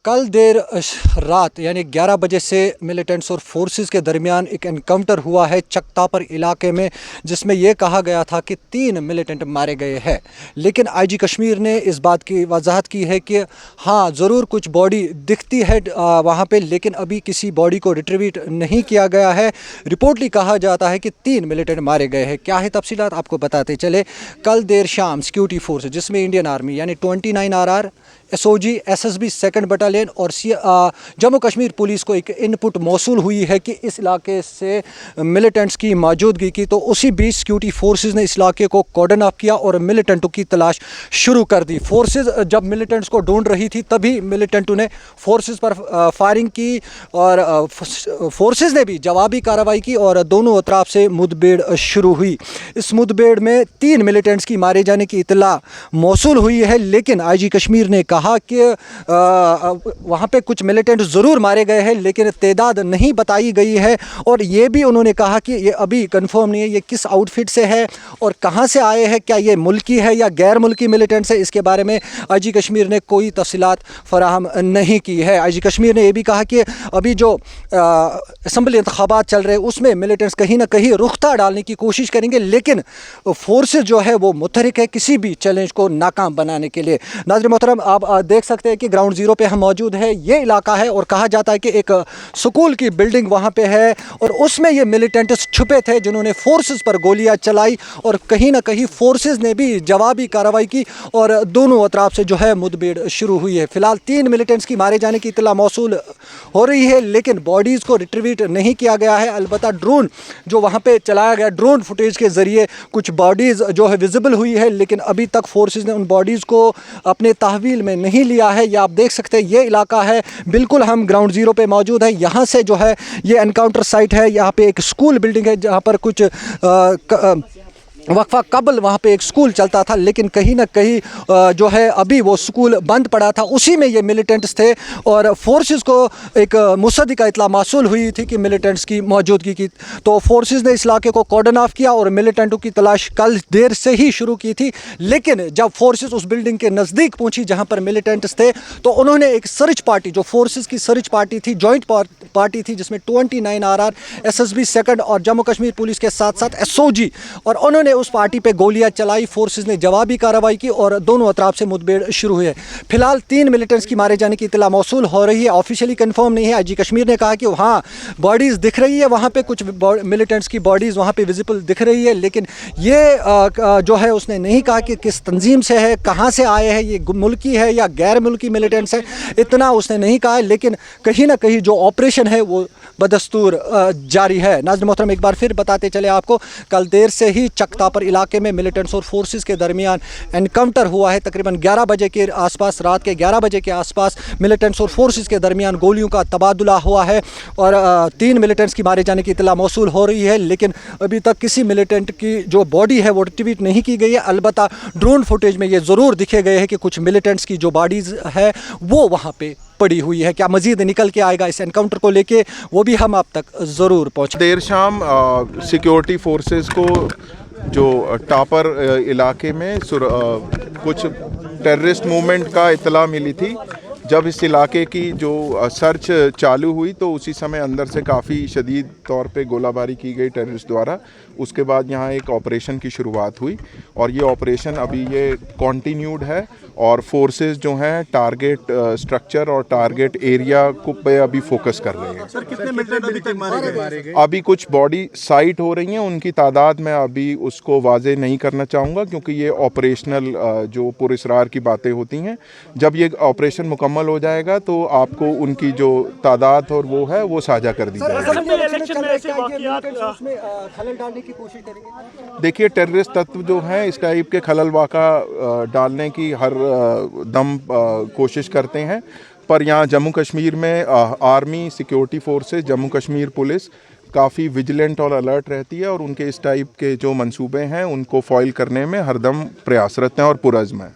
कल देर रात यानी 11 बजे से मिलिटेंट्स और फोर्सेस के दरमियान एक एनकाउंटर हुआ है चकतापर इलाके में, जिसमें यह कहा गया था कि 3 मिलिटेंट मारे गए हैं। लेकिन आईजी कश्मीर ने इस बात की वजाहत की है कि हाँ, ज़रूर कुछ बॉडी दिखती है वहाँ पे, लेकिन अभी किसी बॉडी को रिट्रीव नहीं किया गया है। रिपोर्टली कहा जाता है कि 3 मिलिटेंट मारे गए हैं। क्या है तफसीलात आपको बताते चले। कल देर शाम सिक्योरिटी फोर्स जिसमें इंडियन आर्मी यानी 29 RR SOG SSB 2nd battalion और जम्मू कश्मीर पुलिस को एक इनपुट मौसूल हुई है कि इस इलाके से मिलिटेंट्स की मौजूदगी की। तो उसी बीच सिक्योरिटी फोर्सेस ने इस इलाके को कॉर्डन ऑफ किया और मिलिटेंटों की तलाश शुरू कर दी। फोर्सेस जब मिलिटेंट्स को ढूंढ रही थी तभी मिलिटेंटों ने फोर्सेस पर फायरिंग की और फोर्सेस ने भी जवाबी कार्रवाई की और दोनों तरफ से मुठभेड़ शुरू हुई। इस मुठभेड़ में 3 मिलिटेंट्स की मारे जाने की इतला मौसूल हुई है, लेकिन आईजी कश्मीर ने कहा कि वहाँ पे कुछ मिलिटेंट ज़रूर मारे गए हैं, लेकिन तादाद नहीं बताई गई है। और ये भी उन्होंने कहा कि ये अभी कंफर्म नहीं है ये किस आउटफिट से है और कहाँ से आए हैं, क्या ये मुल्की है या गैर मुल्की मिलिटेंट्स है। इसके बारे में आईजी कश्मीर ने कोई तफसीलात फराहम नहीं की है। आईजी कश्मीर ने यह भी कहा कि अभी जो असम्बली इंतखाबात चल रहे हैं उसमें मिलिटेंट्स कहीं ना कहीं रुख्ता डालने की कोशिश करेंगे, लेकिन फोर्सेस जो है वो मुतहरिक है किसी भी चैलेंज को नाकाम बनाने के लिए। नाज़रीन मोहतरम, आप देख सकते हैं कि ग्राउंड ज़ीरो पे हम मौजूद है। ये इलाका है और कहा जाता है कि एक स्कूल की बिल्डिंग वहाँ पे है और उसमें ये मिलिटेंट्स छुपे थे जिन्होंने फोर्सेस पर गोलियां चलाई और कहीं ना कहीं फोर्सेस ने भी जवाबी कार्रवाई की और दोनों अतराफ से जो है मुठभेड़ शुरू हुई है। फिलहाल 3 मिलिटेंट्स की मारे जाने की इतला मौसूल हो रही है, लेकिन बॉडीज़ को रिट्रीव नहीं किया गया है। अलबत्ता ड्रोन जो वहाँ पर चलाया गया, ड्रोन फुटेज के ज़रिए कुछ बॉडीज़ जो है विजिबल हुई है, लेकिन अभी तक फोर्सेस ने उन बॉडीज़ को अपने तहवील में नहीं लिया है। ये आप देख सकते हैं, ये इलाका है, बिल्कुल हम ग्राउंड ज़ीरो पे मौजूद है। यहाँ से जो है ये एनकाउंटर साइट है। यहाँ पे एक स्कूल बिल्डिंग है जहाँ पर कुछ वक्फा कबल वहाँ पे एक स्कूल चलता था, लेकिन कहीं ना कहीं जो है अभी वो स्कूल बंद पड़ा था। उसी में ये मिलिटेंट्स थे और फोर्सेस को एक मुसद्दी का इतला मासूल हुई थी कि मिलिटेंट्स की मौजूदगी की। तो फोर्सेस ने इस इलाके को कॉर्डन ऑफ किया और मिलिटेंटों की तलाश कल देर से ही शुरू की थी। लेकिन जब फोर्सेस उस बिल्डिंग के नज़दीक पहुँची जहाँ पर मिलिटेंट्स थे, तो उन्होंने एक सर्च पार्टी, जो फोर्सेस की सर्च पार्टी थी, जॉइंट पार्टी थी, जिसमें 29 RR SSB 2nd और जम्मू कश्मीर पुलिस के साथ साथ SOG, और उन्होंने उस पार्टी पे गोलियां चलाई। फोर्सेस ने जवाबी कार्रवाई की और दोनों अतराफ से मुठभेड़ शुरू हुई है। फिलहाल 3 मिलिटेंट्स की मारे जाने की इतला मौसूल हो रही है, ऑफिशियली कंफर्म नहीं है। आईजी कश्मीर ने कहा कि हाँ, बॉडीज़ दिख रही है, वहाँ पे कुछ मिलिटेंट्स की बॉडीज़ वहाँ पे विजिबल दिख रही है, लेकिन ये जो है उसने नहीं कहा कि किस तंजीम से है, कहाँ से आए हैं, ये मुल्की है या गैर मुल्की मिलिटेंट्स है, इतना उसने नहीं कहा है। लेकिन कहीं ना कहीं जो ऑपरेशन है वो बदस्तूर जारी है। नाज़रीन मोहतरम, एक बार फिर बताते चले आपको, कल देर से ही चकतापर इलाके में मिलिटेंट्स और फोर्सेस के दरमियान एनकाउंटर हुआ है। तकरीबन 11 बजे के आसपास, रात के 11 बजे के आसपास मिलिटेंट्स और फोर्सेस के दरमियान गोलियों का तबादला हुआ है और 3 मिलिटेंट्स की मारे जाने की इतला मौसूल हो रही है, लेकिन अभी तक किसी मिलिटेंट की जो बॉडी है वो रिट्रीव नहीं की गई है। अलबत्ता ड्रोन फुटेज में ये ज़रूर दिखे गए हैं कि कुछ मिलिटेंट्स की जो बॉडीज़ है वो वहाँ पे पड़ी हुई है। क्या मजीद निकल के आएगा इस एनकाउंटर को लेके, वो भी हम आप तक ज़रूर पहुँचे। देर शाम सिक्योरिटी फोर्सेस को जो टापर इलाके में कुछ टेररिस्ट मूवमेंट का इत्तला मिली थी। जब इस इलाके की जो सर्च चालू हुई तो उसी समय अंदर से काफ़ी शदीद तौर पे गोलाबारी की गई टेररिस्ट द्वारा। उसके बाद यहाँ एक ऑपरेशन की शुरुआत हुई और ये ऑपरेशन अभी ये कॉन्टीन्यूड है और फोर्सेस जो हैं टारगेट स्ट्रक्चर और टारगेट एरिया को पे अभी फोकस कर रहे हैं। सर, कितने मिलिटेंट अभी तक मारे गए? अभी कुछ बॉडी साइट हो रही हैं, उनकी तादाद मैं अभी उसको वाजे नहीं करना चाहूँगा क्योंकि ये ऑपरेशनल जो पुरस्रार की बातें होती हैं। जब ये ऑपरेशन मुकम्मल हो जाएगा तो आपको उनकी जो तादाद और वो है वो साझा कर दी जाएगी। देखिए, टेररिस्ट तत्व जो हैं इस टाइप के खलल वाक़ा डालने की हर दम कोशिश करते हैं, पर यहाँ जम्मू कश्मीर में army, security forces, Jammu Kashmir police काफ़ी विजिलेंट और अलर्ट रहती है और उनके इस टाइप के जो मंसूबे हैं उनको फॉइल करने में हरदम प्रयासरत हैं और पुरज़्म हैं।